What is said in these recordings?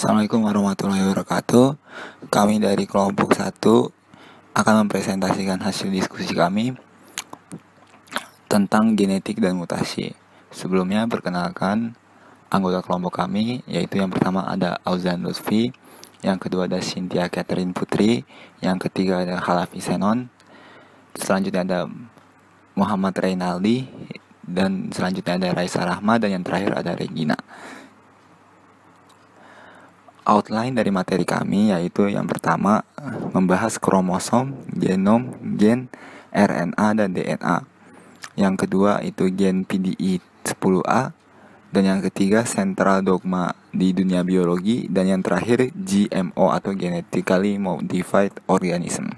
Assalamualaikum warahmatullahi wabarakatuh. Kami dari kelompok 1 akan mempresentasikan hasil diskusi kami tentang genetik dan mutasi. Sebelumnya perkenalkan anggota kelompok kami, yaitu yang pertama ada Auzan Lutfi, yang kedua ada Cynthia Catherine Putri, yang ketiga ada Halafi Senon, selanjutnya ada Muhammad Reynaldi, dan selanjutnya ada Raisa Rahma, dan yang terakhir ada Regina. Outline dari materi kami yaitu yang pertama membahas kromosom, genom, gen, RNA, dan DNA. Yang kedua itu gen PDE10A. Dan yang ketiga central dogma di dunia biologi. Dan yang terakhir GMO atau genetically modified organism.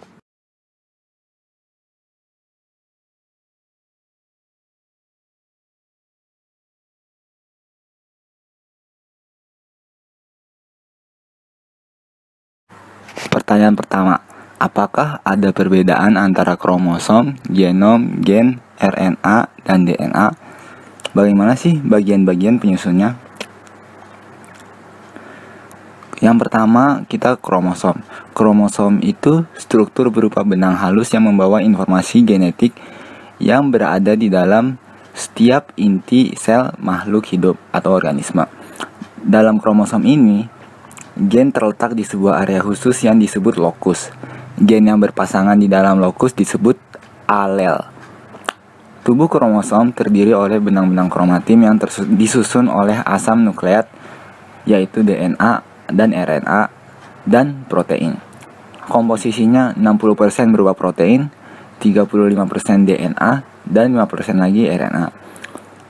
Pertanyaan pertama, apakah ada perbedaan antara kromosom, genom, gen, RNA, dan DNA? Bagaimana sih bagian-bagian penyusunnya? Yang pertama, kita kromosom. Kromosom itu struktur berupa benang halus yang membawa informasi genetik yang berada di dalam setiap inti sel makhluk hidup atau organisme. Dalam kromosom ini, gen terletak di sebuah area khusus yang disebut lokus. Gen yang berpasangan di dalam lokus disebut alel. Tubuh kromosom terdiri oleh benang-benang kromatin yang disusun oleh asam nukleat, yaitu DNA dan RNA dan protein. Komposisinya 60% berupa protein, 35% DNA, dan 5% lagi RNA.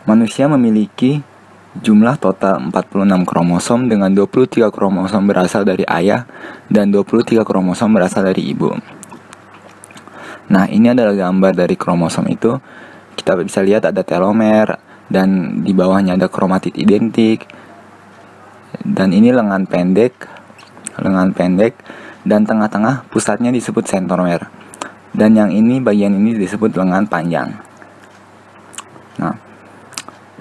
Manusia memiliki jumlah total 46 kromosom dengan 23 kromosom berasal dari ayah dan 23 kromosom berasal dari ibu. Nah, ini adalah gambar dari kromosom itu. Kita bisa lihat ada telomer dan di bawahnya ada kromatid identik. Dan ini lengan pendek dan tengah-tengah pusatnya disebut sentromer. Dan yang ini bagian ini disebut lengan panjang. Nah,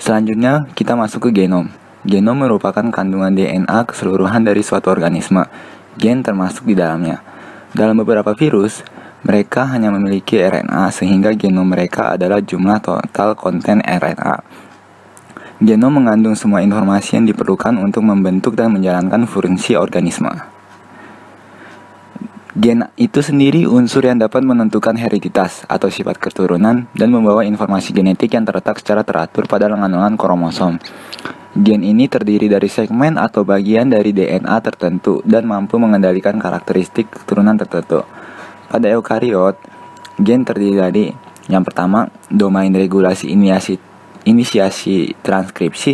selanjutnya kita masuk ke genom. Genom merupakan kandungan DNA keseluruhan dari suatu organisme. Gen termasuk di dalamnya. Dalam beberapa virus, mereka hanya memiliki RNA sehingga genom mereka adalah jumlah total konten RNA. Genom mengandung semua informasi yang diperlukan untuk membentuk dan menjalankan fungsi organisme. Gen itu sendiri unsur yang dapat menentukan hereditas atau sifat keturunan dan membawa informasi genetik yang terletak secara teratur pada lengan-lengan kromosom. Gen ini terdiri dari segmen atau bagian dari DNA tertentu dan mampu mengendalikan karakteristik keturunan tertentu. Pada eukariot, gen terdiri dari yang pertama, domain regulasi inisiasi transkripsi,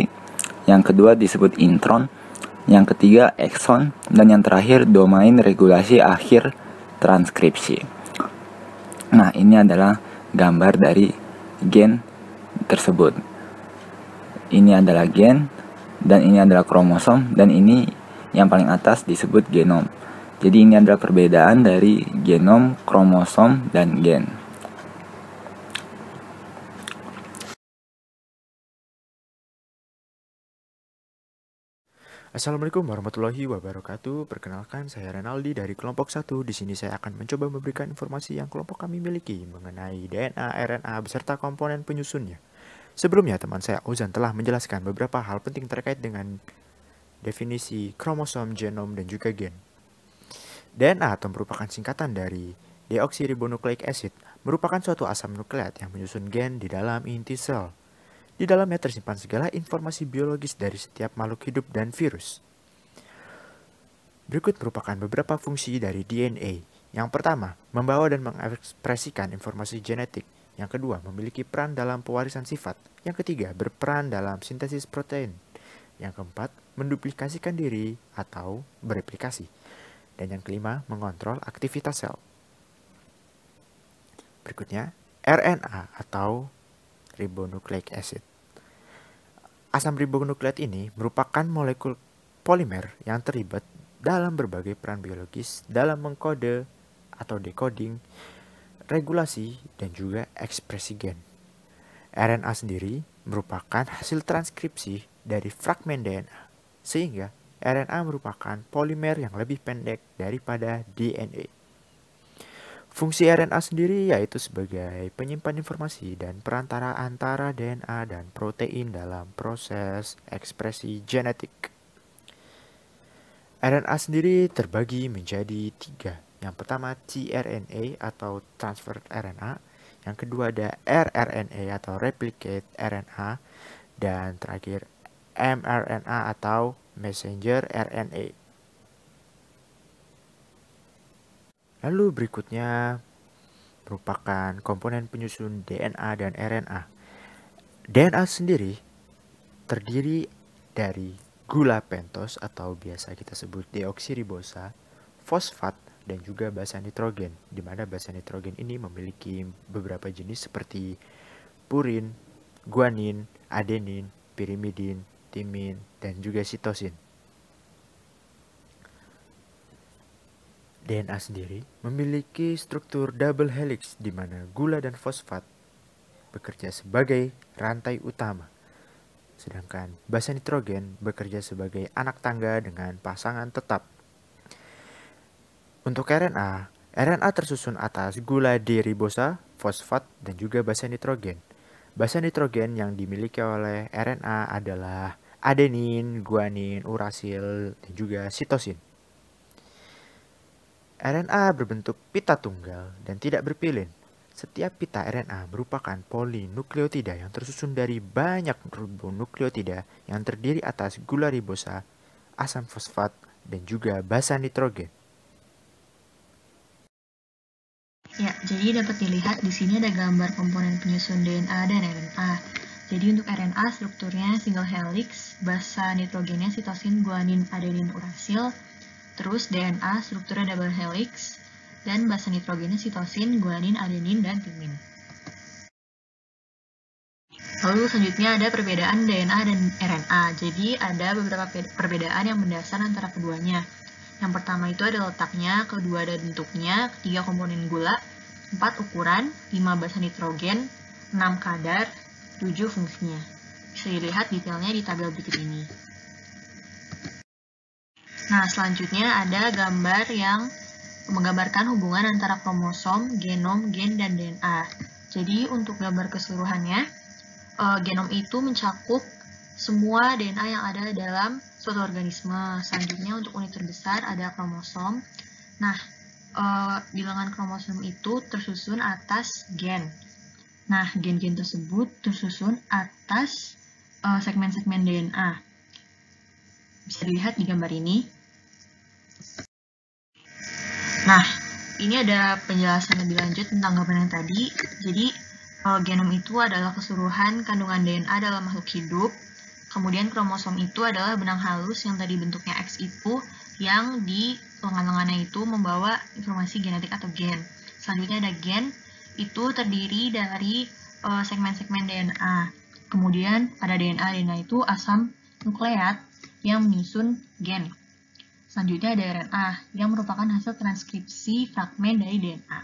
yang kedua disebut intron, yang ketiga ekson, dan yang terakhir domain regulasi akhir transkripsi. Nah, ini adalah gambar dari gen tersebut. Ini adalah gen, dan ini adalah kromosom, dan ini yang paling atas disebut genom. Jadi ini adalah perbedaan dari genom, kromosom, dan gen. Assalamualaikum warahmatullahi wabarakatuh. Perkenalkan, saya Renaldi dari kelompok 1. Di sini saya akan mencoba memberikan informasi yang kelompok kami miliki mengenai DNA, RNA beserta komponen penyusunnya. Sebelumnya, teman saya Auzan telah menjelaskan beberapa hal penting terkait dengan definisi kromosom, genom, dan juga gen. DNA atau merupakan singkatan dari deoksiribonucleic acid, merupakan suatu asam nukleat yang menyusun gen di dalam inti sel. Di dalamnya tersimpan segala informasi biologis dari setiap makhluk hidup dan virus. Berikut merupakan beberapa fungsi dari DNA. Yang pertama, membawa dan mengekspresikan informasi genetik. Yang kedua, memiliki peran dalam pewarisan sifat. Yang ketiga, berperan dalam sintesis protein. Yang keempat, menduplikasikan diri atau bereplikasi. Dan yang kelima, mengontrol aktivitas sel. Berikutnya, RNA atau ribonucleic acid. Asam ribonukleat ini merupakan molekul polimer yang terlibat dalam berbagai peran biologis dalam mengkode atau decoding, regulasi, dan juga ekspresi gen. RNA sendiri merupakan hasil transkripsi dari fragmen DNA, sehingga RNA merupakan polimer yang lebih pendek daripada DNA. Fungsi RNA sendiri yaitu sebagai penyimpan informasi dan perantara antara DNA dan protein dalam proses ekspresi genetik. RNA sendiri terbagi menjadi 3. Yang pertama tRNA atau transfer RNA, yang kedua ada rRNA atau replicate RNA, dan terakhir mRNA atau messenger RNA. Lalu berikutnya merupakan komponen penyusun DNA dan RNA. DNA sendiri terdiri dari gula pentos atau biasa kita sebut deoksiribosa, fosfat, dan juga basa nitrogen, di mana basa nitrogen ini memiliki beberapa jenis seperti purin, guanin, adenin, pirimidin, timin, dan juga sitosin. DNA sendiri memiliki struktur double helix di mana gula dan fosfat bekerja sebagai rantai utama. Sedangkan basa nitrogen bekerja sebagai anak tangga dengan pasangan tetap. Untuk RNA, RNA tersusun atas gula D-ribosa, fosfat, dan juga basa nitrogen. Basa nitrogen yang dimiliki oleh RNA adalah adenin, guanin, urasil, dan juga sitosin. RNA berbentuk pita tunggal dan tidak berpilin. Setiap pita RNA merupakan polinukleotida yang tersusun dari banyak ribonukleotida yang terdiri atas gula ribosa, asam fosfat, dan juga basa nitrogen. Ya, jadi dapat dilihat di sini ada gambar komponen penyusun DNA dan RNA. Jadi untuk RNA strukturnya single helix, basa nitrogennya sitosin, guanin, adenin, urasil. Terus DNA strukturnya double helix, dan basa nitrogennya sitosin, guanin, adenin, dan timin. Lalu selanjutnya ada perbedaan DNA dan RNA. Jadi ada beberapa perbedaan yang mendasar antara keduanya. Yang pertama itu ada letaknya, kedua ada bentuknya, ketiga komponen gula, 4 ukuran, 5 basa nitrogen, 6 kadar, 7 fungsinya. Bisa dilihat detailnya di tabel berikut ini. Nah, selanjutnya ada gambar yang menggambarkan hubungan antara kromosom, genom, gen, dan DNA. Jadi untuk gambar keseluruhannya, genom itu mencakup semua DNA yang ada dalam suatu organisme. Selanjutnya untuk unit terbesar ada kromosom. Nah, bilangan kromosom itu tersusun atas gen. Nah, gen-gen tersebut tersusun atas segmen-segmen DNA. Bisa dilihat di gambar ini. Nah, ini ada penjelasan lebih lanjut tentang gambar yang tadi. Jadi, genom itu adalah keseluruhan kandungan DNA dalam makhluk hidup. Kemudian kromosom itu adalah benang halus yang tadi bentuknya X itu, yang di lengan-lengannya itu membawa informasi genetik atau gen. Selanjutnya ada gen, itu terdiri dari segmen-segmen DNA. Kemudian pada DNA itu asam nukleat yang menyusun gen. Selanjutnya ada RNA, yang merupakan hasil transkripsi fragmen dari DNA.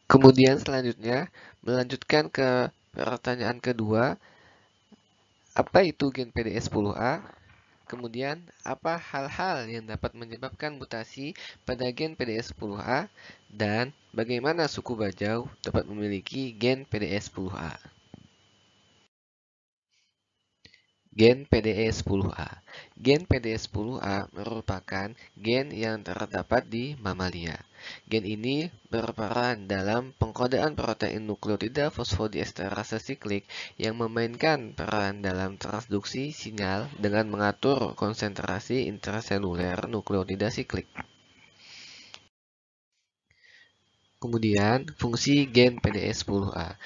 Kemudian selanjutnya, melanjutkan ke pertanyaan kedua, apa itu gen PDE10A? Kemudian, apa hal-hal yang dapat menyebabkan mutasi pada gen PDE10A? Dan bagaimana suku bajau dapat memiliki gen PDE10A? Gen PDE10A. Gen PDE10A merupakan gen yang terdapat di mamalia. Gen ini berperan dalam pengkodaan protein nukleotida fosfodiesterase siklik yang memainkan peran dalam transduksi sinyal dengan mengatur konsentrasi intraseluler nukleotida siklik. Kemudian, fungsi gen PDE10A.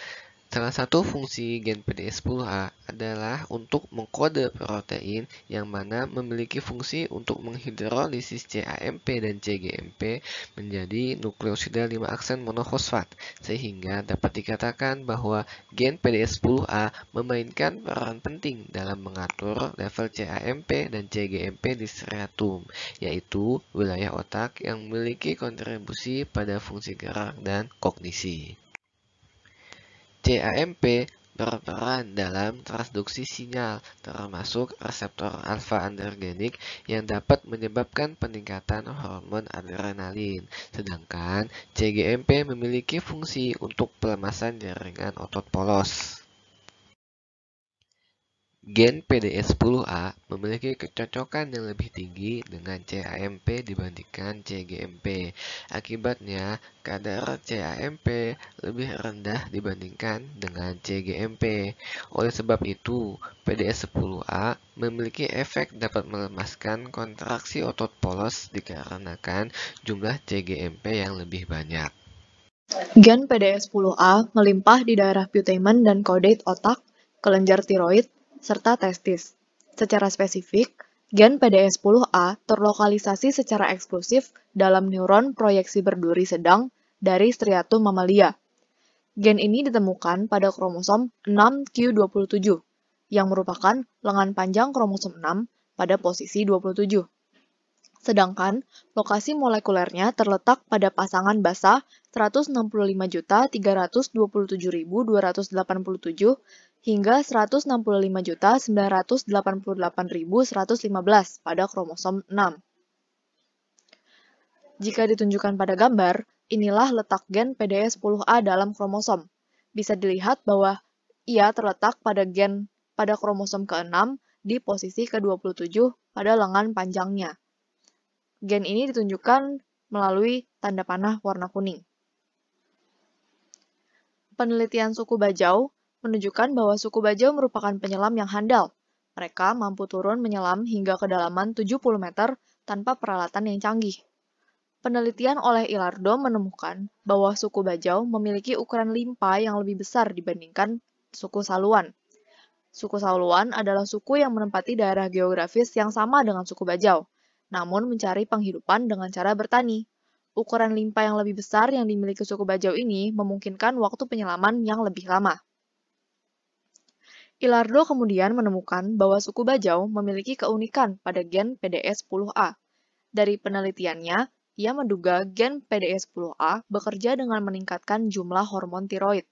Salah satu fungsi gen PDE10A adalah untuk mengkode protein yang mana memiliki fungsi untuk menghidrolisis CAMP dan CGMP menjadi nukleosida 5 aksen monofosfat, sehingga dapat dikatakan bahwa gen PDE10A memainkan peran penting dalam mengatur level CAMP dan CGMP di striatum, yaitu wilayah otak yang memiliki kontribusi pada fungsi gerak dan kognisi. CAMP berperan dalam transduksi sinyal, termasuk reseptor alfa androgenik yang dapat menyebabkan peningkatan hormon adrenalin. Sedangkan CGMP memiliki fungsi untuk pelemasan jaringan otot polos. Gen PDE10A memiliki kecocokan yang lebih tinggi dengan CAMP dibandingkan CGMP. Akibatnya, kadar CAMP lebih rendah dibandingkan dengan CGMP. Oleh sebab itu, PDE10A memiliki efek dapat melemaskan kontraksi otot polos dikarenakan jumlah CGMP yang lebih banyak. Gen PDE10A melimpah di daerah putamen dan caudate otak, kelenjar tiroid, serta testis. Secara spesifik, gen PDE10A terlokalisasi secara eksklusif dalam neuron proyeksi berduri sedang dari striatum mamalia. Gen ini ditemukan pada kromosom 6q27, yang merupakan lengan panjang kromosom 6 pada posisi 27. Sedangkan lokasi molekulernya terletak pada pasangan basa 165.327.287 hingga 165.988.115 pada kromosom 6. Jika ditunjukkan pada gambar, inilah letak gen PDE10A dalam kromosom. Bisa dilihat bahwa ia terletak pada kromosom ke-6 di posisi ke-27 pada lengan panjangnya. Gen ini ditunjukkan melalui tanda panah warna kuning. Penelitian suku bajau menunjukkan bahwa suku bajau merupakan penyelam yang handal. Mereka mampu turun menyelam hingga kedalaman 70 meter tanpa peralatan yang canggih. Penelitian oleh Ilardo menemukan bahwa suku bajau memiliki ukuran limpa yang lebih besar dibandingkan suku saluan. Suku saluan adalah suku yang menempati daerah geografis yang sama dengan suku bajau, namun mencari penghidupan dengan cara bertani. Ukuran limpa yang lebih besar yang dimiliki suku bajau ini memungkinkan waktu penyelaman yang lebih lama. Ilardo kemudian menemukan bahwa suku bajau memiliki keunikan pada gen PDE10A. Dari penelitiannya, ia menduga gen PDE10A bekerja dengan meningkatkan jumlah hormon tiroid.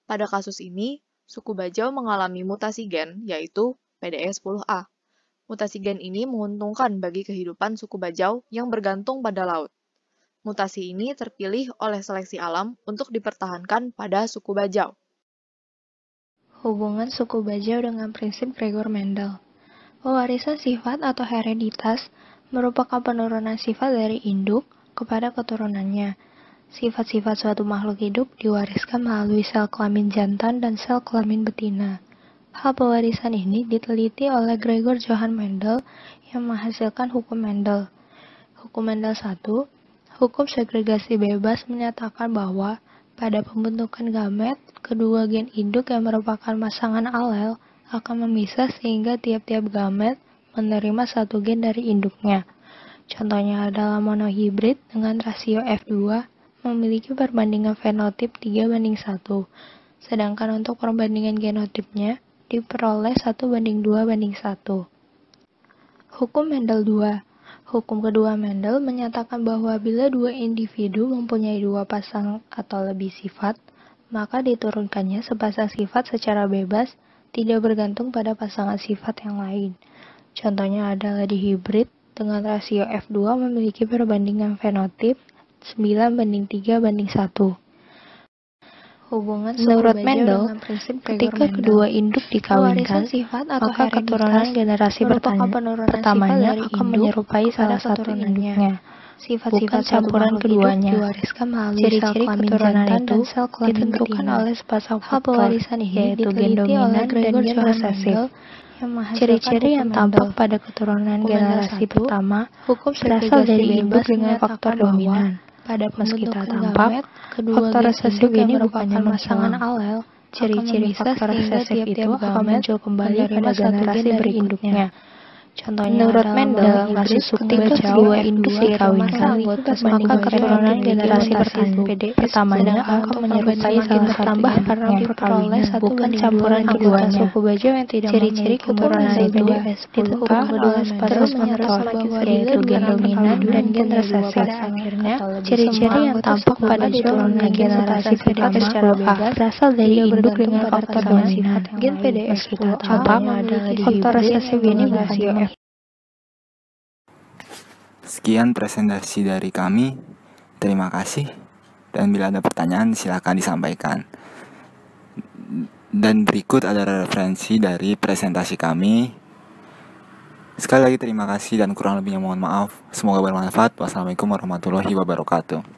Pada kasus ini, suku bajau mengalami mutasi gen, yaitu PDE10A. Mutasi gen ini menguntungkan bagi kehidupan suku bajau yang bergantung pada laut. Mutasi ini terpilih oleh seleksi alam untuk dipertahankan pada suku bajau. Hubungan suku bajau dengan prinsip Gregor Mendel. Pewarisan sifat atau hereditas merupakan penurunan sifat dari induk kepada keturunannya. Sifat-sifat suatu makhluk hidup diwariskan melalui sel kelamin jantan dan sel kelamin betina. Hal pewarisan ini diteliti oleh Gregor Johann Mendel yang menghasilkan hukum Mendel. Hukum Mendel 1, hukum segregasi bebas menyatakan bahwa pada pembentukan gamet, kedua gen induk yang merupakan pasangan alel akan memisah sehingga tiap-tiap gamet menerima satu gen dari induknya. Contohnya adalah monohibrid dengan rasio F2 memiliki perbandingan fenotip 3:1, sedangkan untuk perbandingan genotipnya diperoleh 1:2:1. Hukum Mendel 2. Hukum kedua Mendel menyatakan bahwa bila dua individu mempunyai dua pasang atau lebih sifat, maka diturunkannya sepasang sifat secara bebas, tidak bergantung pada pasangan sifat yang lain. Contohnya adalah di hibrid dengan rasio F2 memiliki perbandingan fenotip 9:3:1. Hubungan menurut Mendel, ketika kedua induk dikawinkan, maka keturunan generasi pertamanya akan menyerupai salah satu induknya. Bukan campuran keduanya. Ciri-ciri keturunan itu ditentukan oleh sepasang faktor, yaitu gen dominan dan gen resesif. Ciri-ciri yang tampak pada keturunan generasi pertama berasal dari induk dengan faktor dominan. Meski tak tampak, faktor resesif ini bukannya pasangan alel. Ciri-ciri faktor resesif itu akan muncul kembali pada generasi berinduknya. Contohnya menurut Mendel, ketika dua induk dikawinkan, maka keturunan generasi pertamanya akan menyerupai salah satunya karena perkawinan, bukan campuran keduanya. Ciri-ciri keturunan itu ditentukan oleh terus-menerus, yaitu gen dominan dan gen resesif. Ciri-ciri yang tampak pada keturunan generasi PD10A berasal dari induk dengan faktor dominan. Gen PD10A faktor resesif ini bukan Sekian presentasi dari kami. Terima kasih. Dan bila ada pertanyaan silakan disampaikan. Dan berikut ada referensi dari presentasi kami. Sekali lagi terima kasih dan kurang lebihnya mohon maaf. Semoga bermanfaat. Wassalamualaikum warahmatullahi wabarakatuh.